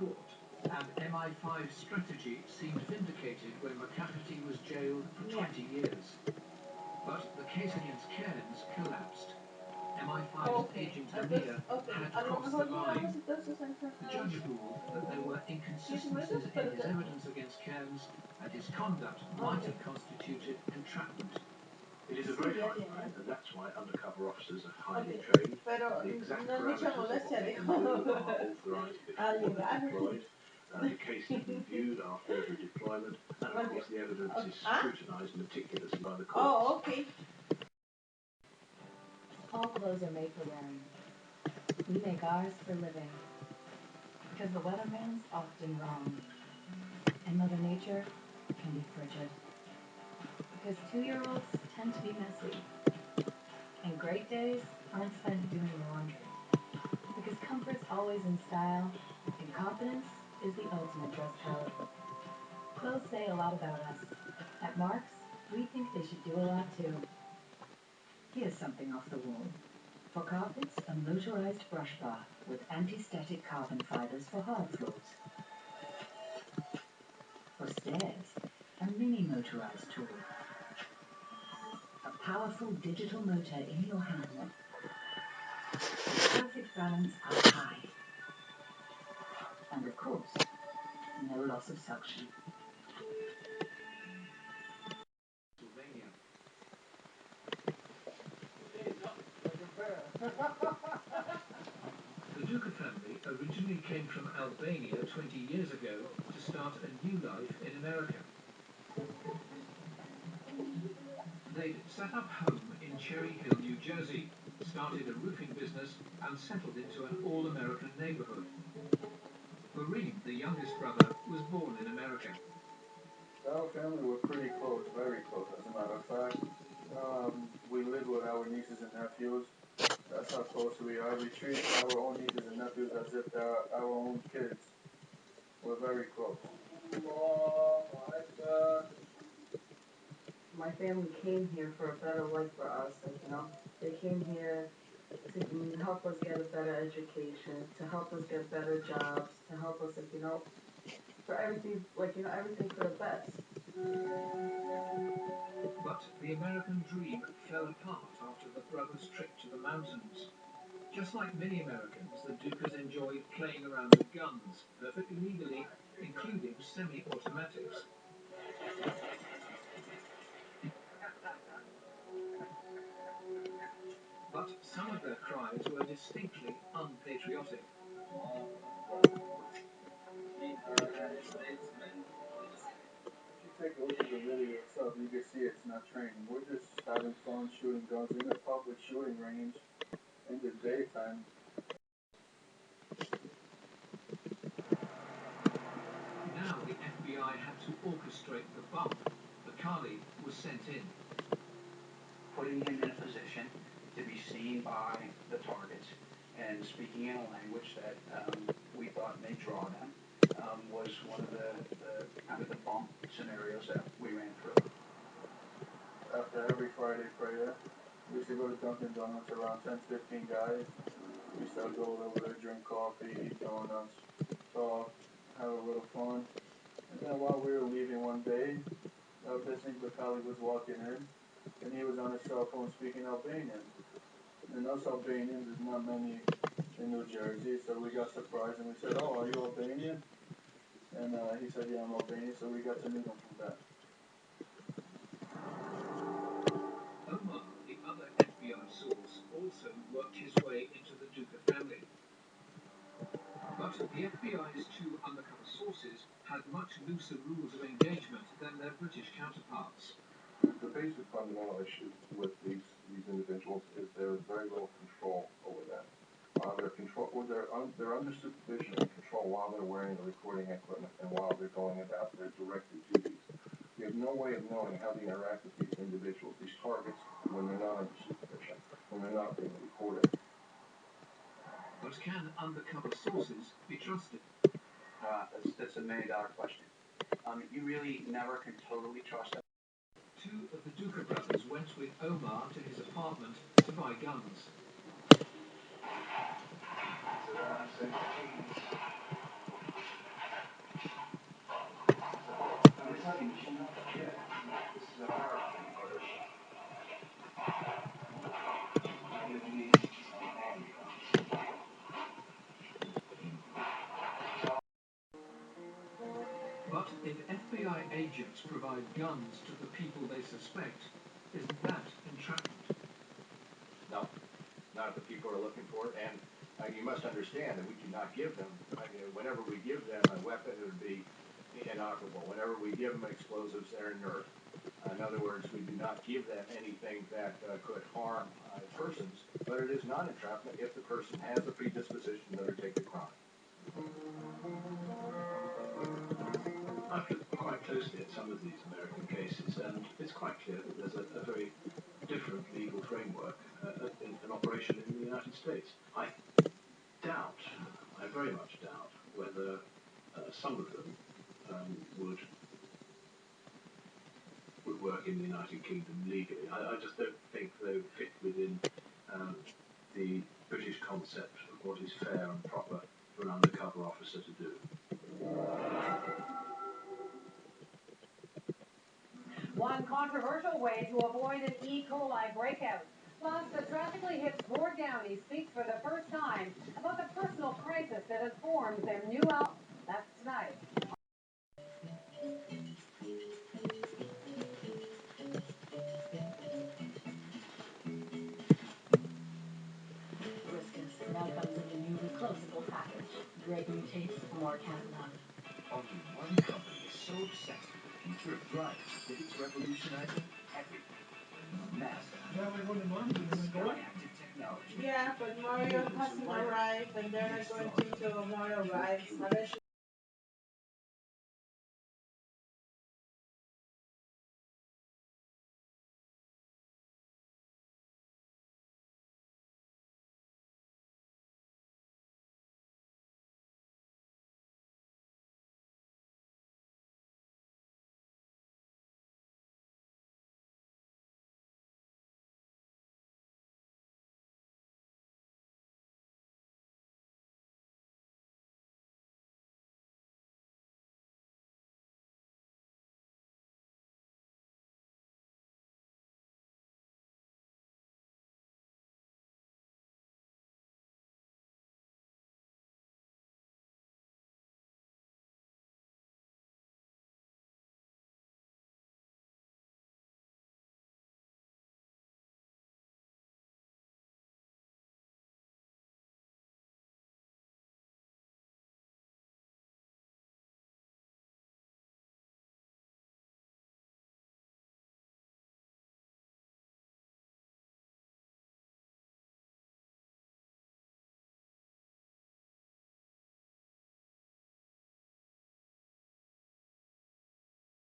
court, and MI5's strategy seemed vindicated when McCafferty was jailed for 20 years. But the case against Cairns collapsed. MI5's agent Amir had crossed the line. The judge ruled that there were inconsistencies in his evidence against Cairns, and his conduct might have constituted entrapment. It is a very fine line, and that's why undercover officers are highly trained. The exact parameters of what they can do are authorised before they're deployed. The case is reviewed after every deployment, and of course the evidence is scrutinised meticulously by the courts. Oh, okay. All clothes are made for wearing. We make ours for living. Because the weatherman's often wrong. And Mother Nature can be frigid. Because 2-year-olds tend to be messy. And great days aren't spent doing laundry. Because comfort's always in style, and confidence is the ultimate dress code. Clothes say a lot about us. At Marks, we think they should do a lot too. Here's something off the wall. For carpets, a motorized brush bar with anti-static carbon fibers for hard floors. For stairs, a mini motorized tool. A powerful digital motor in your hand. Perfect balance up high. And of course, no loss of suction. The Duca family originally came from Albania 20 years ago to start a new life in America. They'd set up home in Cherry Hill, New Jersey, started a roofing business, and settled into an all-American neighborhood. Kareem, the youngest brother, was born in America. Our family were pretty close, very close, as a matter of fact. We live with our nieces and nephews. That's how close we are. We treat our own nieces and nephews as if they're our own kids. We're very close. My family came here for a better life for us, They came here to help us get a better education, to help us get better jobs, to help us, for everything, everything for the best. But the American dream fell apart after the brothers' trip to the mountains. Just like many Americans, the Ducas enjoyed playing around with guns, perfectly legally, including semi-automatics. But some of their cries were distinctly unpatriotic. If you take a look at the video itself, you can see it's not training. We're just having fun shooting guns in a public shooting range in the daytime. Now the FBI had to orchestrate the bump. The Kali was sent in. Putting him in a position to be seen by the targets and speaking in a language that we thought may draw them was one of the kind of the bump scenarios that we ran through. After every Friday prayer, we used to go to Dunkin' Donuts, around 10, 15 guys. We used to go over there, drink coffee, eat donuts, talk, have a little fun. And then while we were leaving one day, this Bakali was walking in, and he was on his cell phone speaking Albanian. And us Albanians, there's not many in New Jersey, so we got surprised and we said, "Oh, are you Albanian?" And he said, "Yeah, I'm Albanian," so we got to meet him from that. Omar, the other FBI source, also worked his way into the Duca family. But the FBI's two undercover sources had much looser rules of engagement than their British counterparts. The basic fundamental issue with these individuals is there is very little control over them. They're under supervision and control while they're wearing the recording equipment and while they're going about their directed duties. You have no way of knowing how they interact with these individuals, these targets, when they're not under supervision, when they're not being recorded. But can undercover sources be trusted? That's a $1 million question. You really never can totally trust them. Two of the Duca brothers went with Omar to his apartment to buy guns. AI agents provide guns to the people they suspect, is that entrapment? No, not if the people are looking for it. And you must understand that we do not give them, whenever we give them a weapon, it would be inoperable. Whenever we give them explosives, they're inert. In other words, we do not give them anything that could harm persons, but it is not entrapment if the person has a predisposition to undertake the crime. I've looked quite closely at some of these American cases, and it's quite clear that there's a very different legal framework in operation in the United States. I very much doubt whether some of them would work in the United Kingdom legally. I just don't think they would fit within the British concept of what is fair and proper for an undercover officer to do. One controversial way to avoid an E. coli breakout. Plus, the tragically hip Gord Downey speaks for the first time about the personal crisis that has formed their new album. That's tonight. Briskus now comes in the newly closable package. Great new taste, more catalog. Only one company is so obsessed with the future of driving that it's revolutionizing everything. NASA. Sky-active technology. Yeah, but Mario hasn't arrived, and they're not going to until Mario arrives.